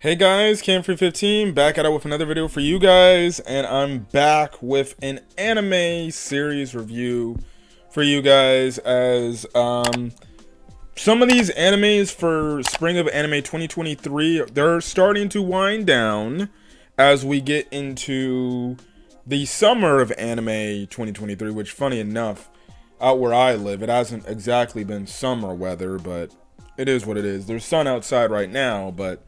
Hey guys, Cam315 back at it with another video for you guys, and I'm back with an anime series review for you guys as some of these animes for spring of anime 2023, they're starting to wind down as we get into the summer of anime 2023, which funny enough, out where I live, it hasn't exactly been summer weather, but it is what it is. There's sun outside right now, but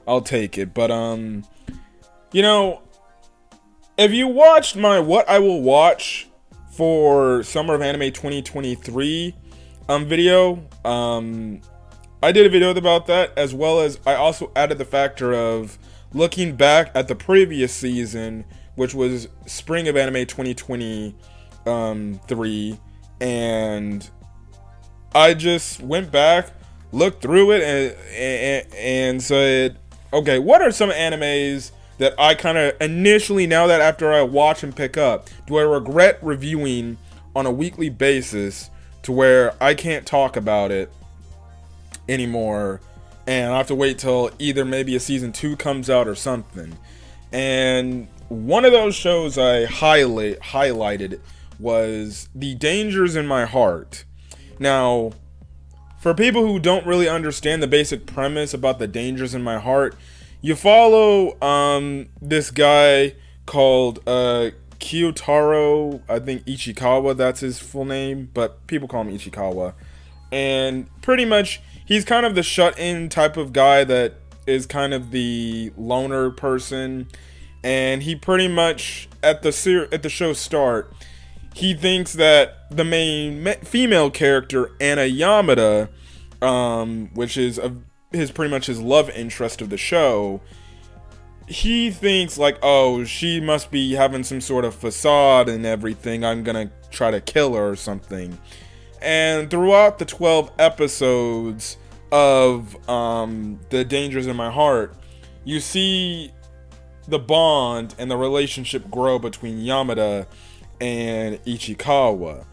I'll take it. But you know, if you watched my what I will watch for summer of anime 2023 video, I did a video about that, as well as I also added the factor of looking back at the previous season, which was spring of anime 2023, and I just went back, looked through it, and said, okay, what are some animes that I kind of initially, now that after I watch and pick up, do I regret reviewing on a weekly basis to where I can't talk about it anymore and I have to wait till either maybe a season 2 comes out or something. And one of those shows I highlighted was The Dangers in My Heart. Now, for people who don't really understand the basic premise about The Dangers in My Heart, you follow this guy called Kyotaro, I think Ichikawa, that's his full name, but people call him Ichikawa. And pretty much, he's kind of the shut-in type of guy that is kind of the loner person. And he pretty much, at the show's start, he thinks that the main female character, Anna Yamada, which is pretty much his love interest of the show, he thinks like, oh, she must be having some sort of facade and everything, I'm gonna try to kill her or something. And throughout the 12 episodes of The Dangers in My Heart, you see the bond and the relationship grow between Yamada and Ichikawa.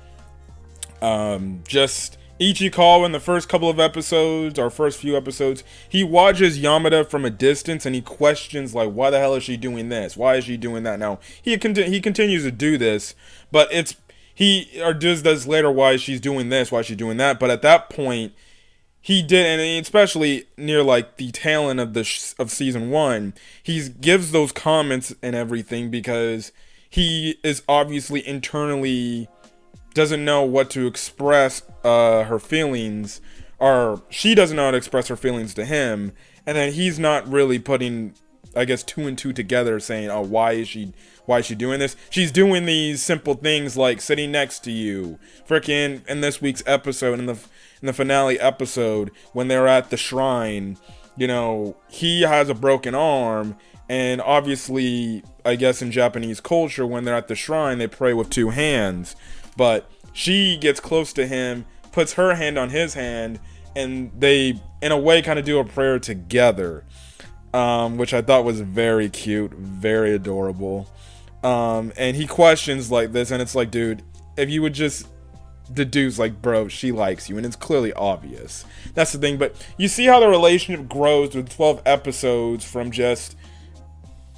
Just Ichikawa in the first couple of episodes, or first few episodes, he watches Yamada from a distance and he questions like, why the hell is she doing this? Why is she doing that? Now, he continues to do this, but he does this later, why she's doing this, why she's doing that. But at that point, he did, and especially near like the tail end of season 1, he gives those comments and everything because he is obviously internally doesn't know what to express her feelings, or she doesn't know how to express her feelings to him, and then he's not really putting, I guess, 2 and 2 together, saying, oh, why is she doing this? She's doing these simple things like sitting next to you. Frickin' in this week's episode, in the finale episode, when they're at the shrine, you know, he has a broken arm, and obviously, I guess in Japanese culture, when they're at the shrine, they pray with 2 hands. But she gets close to him, puts her hand on his hand, and they, in a way, kind of do a prayer together, which I thought was very cute, very adorable. And he questions like this, and it's like, dude, if you would just deduce, like, bro, she likes you, and it's clearly obvious. That's the thing, but you see how the relationship grows with 12 episodes from just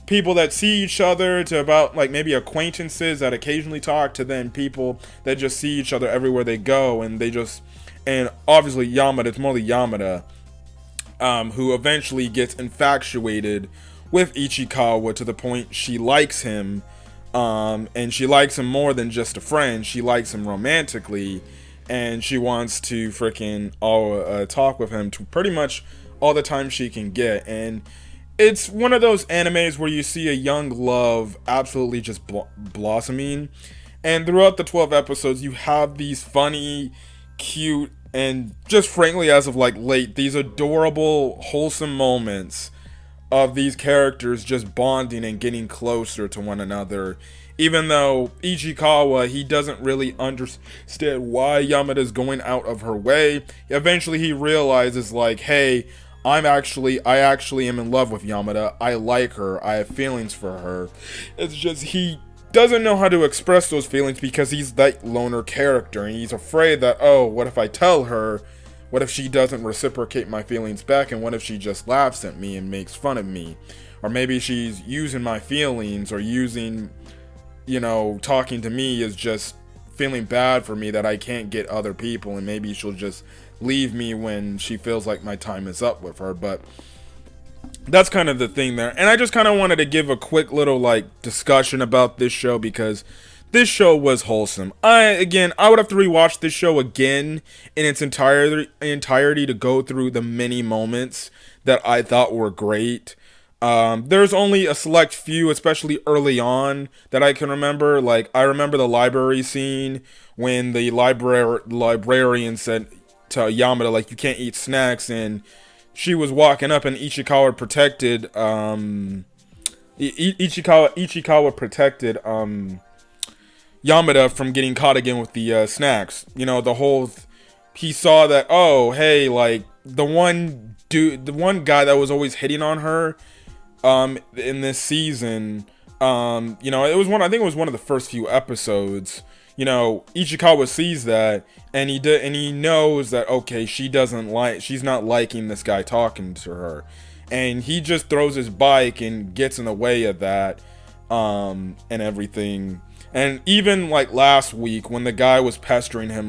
people that see each other to about like maybe acquaintances that occasionally talk to then people that just see each other everywhere they go, and obviously Yamada, it's more the Yamada, who eventually gets infatuated with Ichikawa to the point she likes him, and she likes him more than just a friend, she likes him romantically, and she wants to freaking talk with him to pretty much all the time she can get. And it's one of those animes where you see a young love absolutely just blossoming. And throughout the 12 episodes, you have these funny, cute, and just frankly, as of like late, these adorable, wholesome moments of these characters just bonding and getting closer to one another. Even though Ichikawa, he doesn't really understand why Yamada's going out of her way. Eventually, he realizes like, hey, I actually am in love with Yamada. I like her. I have feelings for her. It's just he doesn't know how to express those feelings because he's that loner character, and he's afraid that, oh, what if I tell her What if she doesn't reciprocate my feelings back? And what if she just laughs at me and makes fun of me? Or maybe she's using my feelings, or using, talking to me as just feeling bad for me that I can't get other people, and maybe she'll just leave me when she feels like my time is up with her. But that's kind of the thing there. And I just kind of wanted to give a quick little discussion about this show, because this show was wholesome. I would have to rewatch this show again in its entirety to go through the many moments that I thought were great. There's only a select few, especially early on, that I can remember. I remember the library scene when the librarian said to Yamada, you can't eat snacks, and she was walking up, and Ichikawa protected, Ichikawa protected, Yamada from getting caught again with the, snacks. He saw that, oh, hey, the one guy that was always hitting on her, in this season, I think it was one of the first few episodes. Ichikawa sees that, and he knows that, okay, she's not liking this guy talking to her, and he just throws his bike and gets in the way of that, and everything. And even last week, when the guy was pestering him,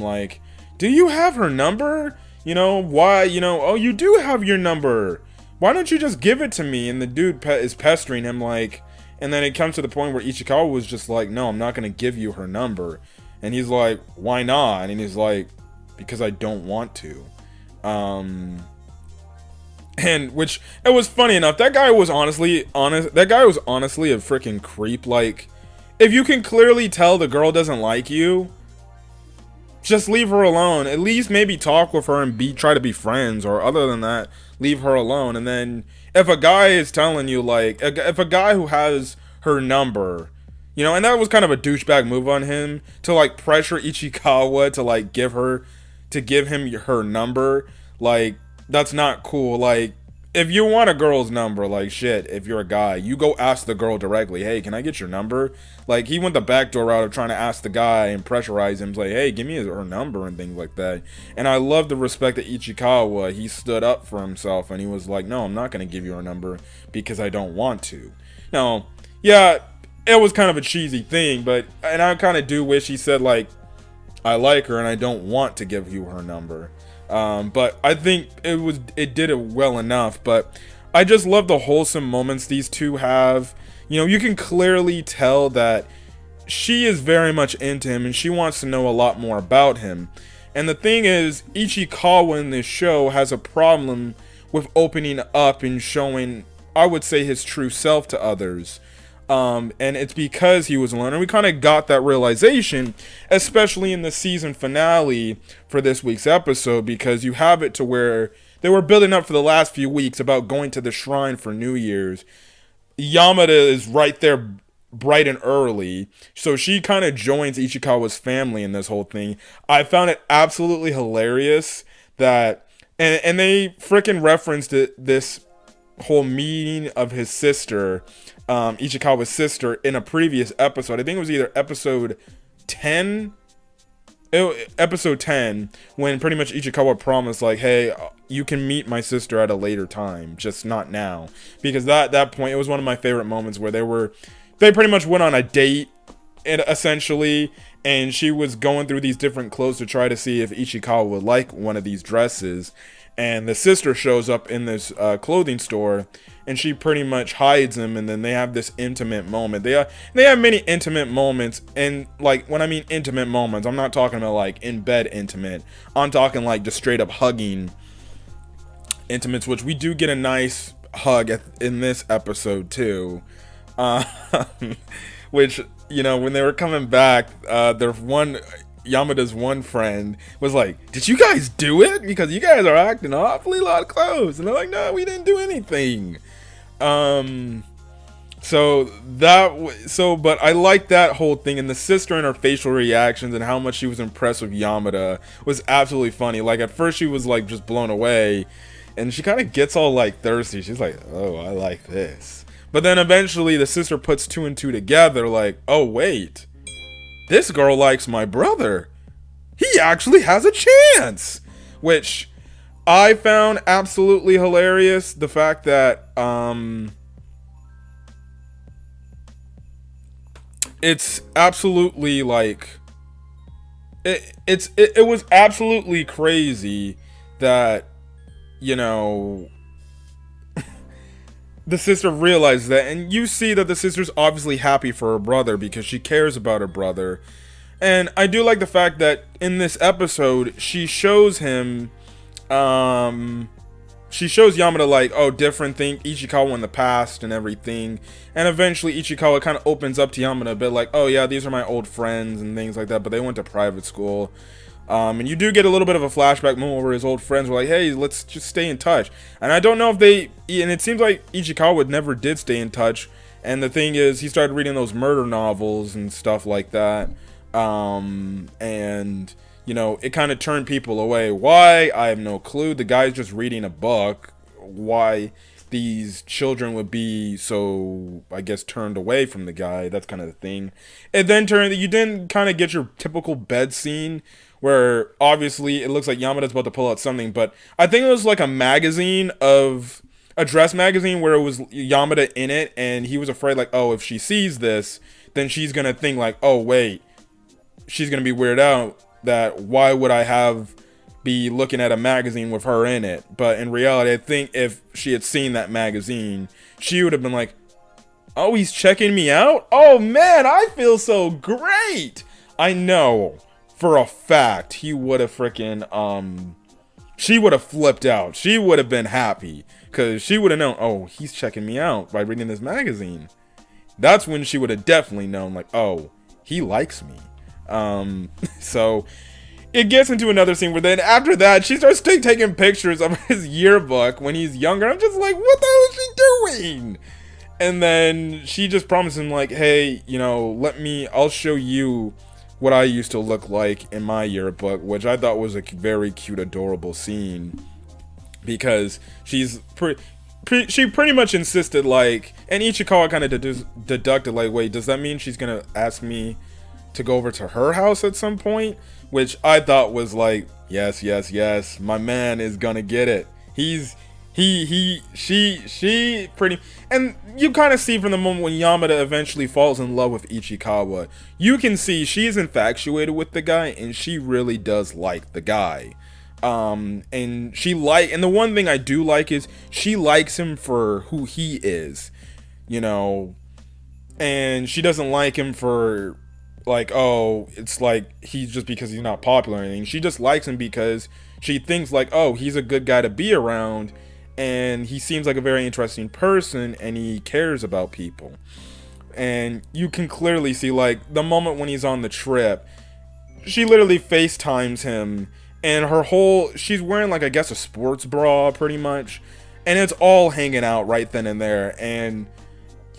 do you have her number? Why? Oh, you do have your number. Why don't you just give it to me? And the dude is pestering him, and then it comes to the point where Ichikawa was just no, I'm not going to give you her number. And he's like, why not? And he's like, because I don't want to. And which, it was funny enough, that guy was honestly a freaking creep. If you can clearly tell the girl doesn't like you, just leave her alone. At least maybe talk with her and try to be friends, or other than that, leave her alone. And then if a guy is telling you, if a guy who has her number, and that was kind of a douchebag move on him, to pressure Ichikawa to give him her number, that's not cool. If you want a girl's number, shit, if you're a guy, you go ask the girl directly, hey, can I get your number? He went the backdoor route of trying to ask the guy and pressurize him, hey, give me her number and things like that. And I love the respect that Ichikawa, he stood up for himself, and he was like, no, I'm not going to give you her number because I don't want to. Now, yeah, it was kind of a cheesy thing, and I kind of do wish he said, I like her and I don't want to give you her number. But I think it did it well enough. But I just love the wholesome moments these two have. You can clearly tell that she is very much into him, and she wants to know a lot more about him. And the thing is, Ichikawa in this show has a problem with opening up and showing, I would say, his true self to others. And it's because he was alone. And we kind of got that realization, especially in the season finale for this week's episode, because you have it to where they were building up for the last few weeks about going to the shrine for New Year's. Yamada is right there bright and early, so she kind of joins Ichikawa's family in this whole thing. I found it absolutely hilarious that, and they freaking referenced this whole meeting of his sister, Ichikawa's sister, in a previous episode. I think it was either episode 10, when pretty much Ichikawa promised, hey, you can meet my sister at a later time, just not now. Because that point, it was one of my favorite moments where they pretty much went on a date, essentially, and she was going through these different clothes to try to see if Ichikawa would like one of these dresses. And the sister shows up in this clothing store, and she pretty much hides him, and then they have this intimate moment. They have many intimate moments, and when I mean intimate moments, I'm not talking about in bed intimate. I'm talking just straight up hugging intimates, which we do get a nice hug in this episode too. Which, when they were coming back, Yamada's one friend was like, did you guys do it? Because you guys are acting awfully a lot of clothes. And they're like, no, we didn't do anything. But I like that whole thing, and the sister and her facial reactions and how much she was impressed with Yamada was absolutely funny. At first she was just blown away, and she kind of gets all thirsty. She's like, oh, I like this. But then eventually the sister puts two and two together, oh wait, this girl likes my brother. He actually has a chance. Which I found absolutely hilarious the fact that it's absolutely like it was absolutely crazy that, you know, the sister realized that, and you see that the sister's obviously happy for her brother because she cares about her brother. And I do like the fact that in this episode she shows him she shows Yamada like, oh, different thing, Ichikawa in the past and everything. And eventually Ichikawa kind of opens up to Yamada a bit like, oh yeah, these are my old friends and things like that, but they went to private school. And you do get a little bit of a flashback moment where his old friends were like, hey, let's just stay in touch. And I don't know if they, and it seems like Ichikawa never did stay in touch. And the thing is, he started reading those murder novels and stuff like that. And you know, it kind of turned people away. Why? I have no clue. The guy's just reading a book. Why these children would be so, I guess, turned away from the guy. That's kind of the thing. And then you didn't kind of get your typical bed scene where obviously it looks like Yamada's about to pull out something, but I think it was like a dress magazine where it was Yamada in it, and he was afraid like, oh, if she sees this, then she's gonna think like, oh wait, she's gonna be weirded out that why would I be looking at a magazine with her in it. But in reality, I think if she had seen that magazine, she would have been like, oh, he's checking me out? Oh man, I feel so great. I know for a fact he would have freaking she would have flipped out. She would have been happy because she would have known, oh, he's checking me out by reading this magazine. That's when she would have definitely known like, oh, he likes me. So it gets into another scene where then after that she starts taking pictures of his yearbook when he's younger. I'm just like, what the hell is she doing? And then she just promises him like, hey, you know, I'll show you what I used to look like in my yearbook, which I thought was a very cute, adorable scene because she pretty much insisted like, and Ichikawa kind of deducted like, wait, does that mean she's gonna ask me to go over to her house at some point? Which I thought was like, yes, my man is gonna get it. She pretty, and you kind of see from the moment when Yamada eventually falls in love with Ichikawa, you can see she's infatuated with the guy and she really does like the guy. And the one thing I do like is she likes him for who he is, you know, and she doesn't like him for like, oh, it's like he's just because he's not popular or anything. She just likes him because she thinks like, oh, he's a good guy to be around and he seems like a very interesting person and he cares about people. And you can clearly see like the moment when he's on the trip, she literally FaceTimes him and she's wearing like, I guess, a sports bra pretty much, and it's all hanging out right then and there. And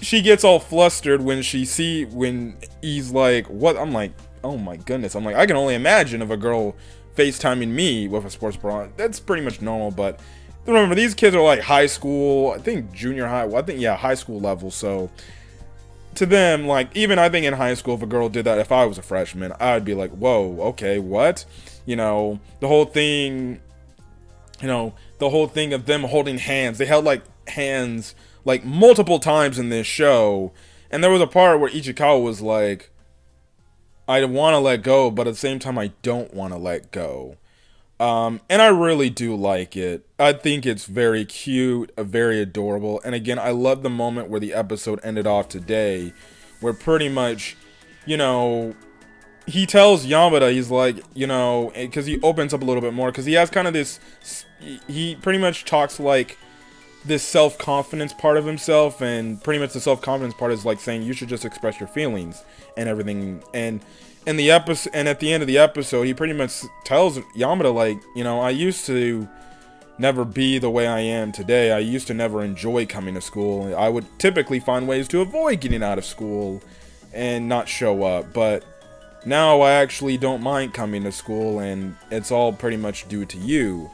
she gets all flustered when he's like, what? I'm like, oh my goodness. I'm like, I can only imagine of a girl FaceTiming me with a sports bra. That's pretty much normal, but remember, these kids are like high school, I think junior high, well, I think, yeah, high school level, so to them, like, even I think in high school, if a girl did that, if I was a freshman, I'd be like, whoa, okay, what? You know, the whole thing of them holding hands, they held like hands like multiple times in this show, and there was a part where Ichikawa was like, I want to let go, but at the same time I don't want to let go. And I really do like it. I think it's very cute, very adorable, and again, I love the moment where the episode ended off today, where pretty much, you know, he tells Yamada, he's like, you know, because he opens up a little bit more, because he has kind of this, he pretty much talks like this self-confidence part of himself, and pretty much the self-confidence part is like saying you should just express your feelings and everything. And in the episode, and at the end of the episode, he pretty much tells Yamada like, you know, I used to never be the way I am today. I used to never enjoy coming to school. I would typically find ways to avoid getting out of school and not show up, but now I actually don't mind coming to school, and it's all pretty much due to you.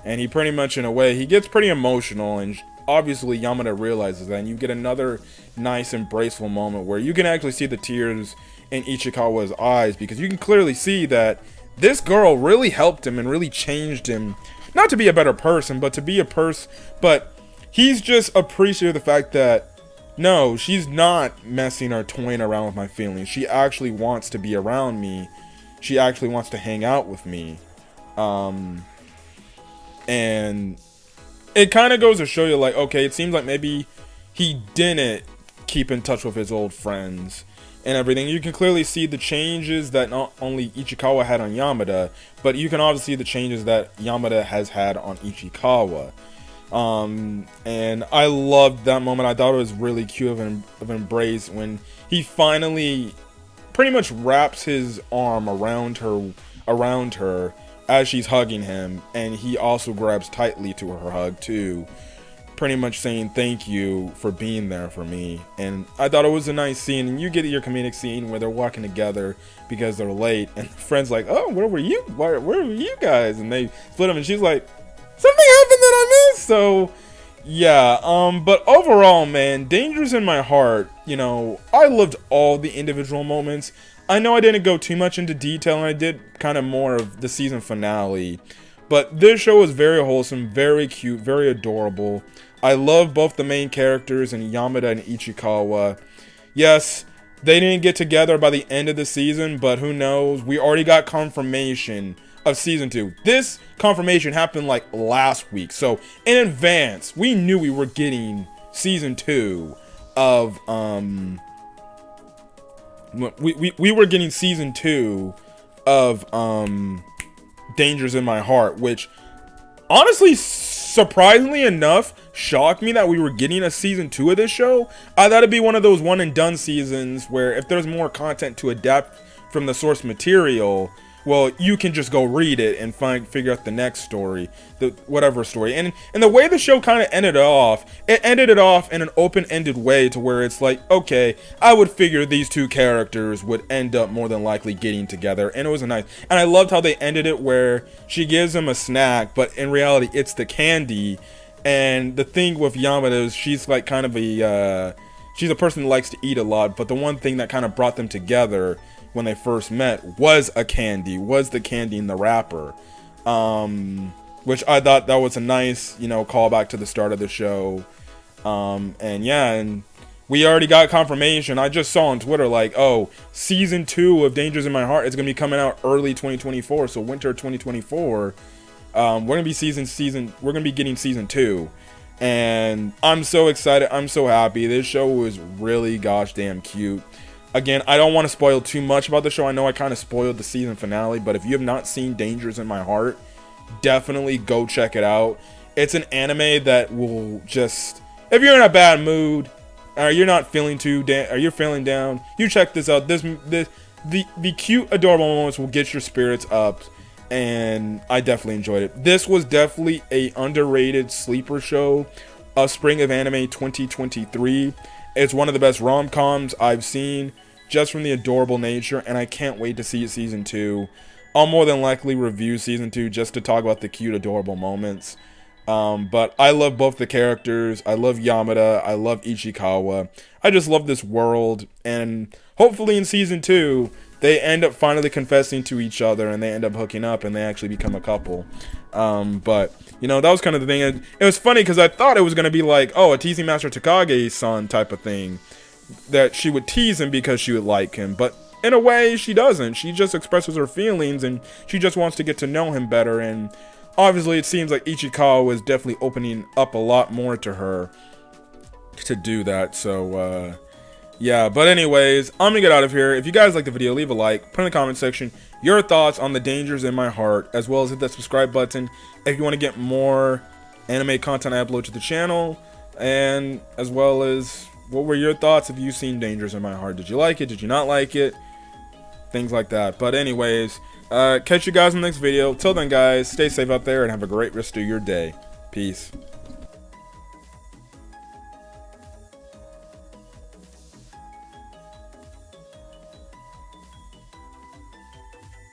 And he pretty much, in a way, he gets pretty emotional, and obviously Yamada realizes that, and you get another nice, embraceful moment where you can actually see the tears in Ichikawa's eyes, because you can clearly see that this girl really helped him and really changed him not to be a better person, but to be a person. But he's just appreciative of the fact that no, she's not messing or toying around with my feelings. She actually wants to be around me. She actually wants to hang out with me. And it kind of goes to show you, like, okay, it seems like maybe he didn't keep in touch with his old friends and everything. You can clearly see the changes that not only Ichikawa had on Yamada, but you can obviously see the changes that Yamada has had on Ichikawa. And I loved that moment. I thought it was really cute of an embrace when he finally pretty much wraps his arm around her as she's hugging him, and he also grabs tightly to her hug too, pretty much saying thank you for being there for me. And I thought it was a nice scene. And you get your comedic scene where they're walking together because they're late, and the friend's like, oh, where were you guys? And they split them, and she's like, something happened that I missed. So yeah, but overall, man, Danger's in My Heart, you know, I loved all the individual moments. I know I didn't go too much into detail, and I did kind of more of the season finale, but this show was very wholesome, very cute, very adorable. I love both the main characters and Yamada and Ichikawa. Yes, they didn't get together by the end of the season, but who knows? We already got confirmation of season 2. This confirmation happened like last week, so in advance, we knew we were getting season 2 of we were getting season 2 of Danger's in My Heart, which honestly, surprisingly enough, shocked me that we were getting a season 2 of this show. I thought it'd be one of those one and done seasons where if there's more content to adapt from the source material, well, you can just go read it and figure out the next story, whatever story. And the way the show kind of ended it off in an open-ended way to where it's like, okay, I would figure these two characters would end up more than likely getting together, and it was nice. And I loved how they ended it where she gives him a snack, but in reality, it's the candy. And the thing with Yamada is she's like kind of she's a person that likes to eat a lot, but the one thing that kind of brought them together when they first met was the candy in the wrapper, which I thought that was a nice, you know, callback to the start of the show. And yeah, and we already got confirmation. I just saw on Twitter like, oh, season 2 of Danger's in My Heart is gonna be coming out early 2024, so winter 2024. We're gonna be getting season 2, and I'm so excited. I'm so happy. This show was really gosh damn cute. Again, I don't want to spoil too much about the show. I know I kind of spoiled the season finale, but if you have not seen Danger's in My Heart, definitely go check it out. It's an anime that will just, if you're in a bad mood, or you're not feeling or you're feeling down, you check this out. The cute, adorable moments will get your spirits up, and I definitely enjoyed it. This was definitely a underrated sleeper show of Spring of Anime 2023. It's one of the best rom-coms I've seen, just from the adorable nature, and I can't wait to see season 2. I'll more than likely review season 2 just to talk about the cute, adorable moments. But I love both the characters. I love Yamada. I love Ichikawa. I just love this world, and hopefully in season 2, they end up finally confessing to each other, and they end up hooking up, and they actually become a couple. But, you know, that was kind of the thing. It was funny because I thought it was going to be like, oh, a teasing Master Takage-san type of thing, that she would tease him because she would like him. But in a way, she doesn't. She just expresses her feelings, and she just wants to get to know him better. And obviously, it seems like Ichikawa is definitely opening up a lot more to her to do that. So, yeah, but anyways, I'm gonna get out of here. If you guys like the video, leave a like, put in the comment section your thoughts on the Danger's in My Heart, as well as hit that subscribe button if you want to get more anime content I upload to the channel, and as well as what were your thoughts. Have you seen Danger's in My Heart? Did you like it? Did you not like it? Things like that. But anyways, catch you guys in the next video. Till then, guys, stay safe out there and have a great rest of your day. Peace.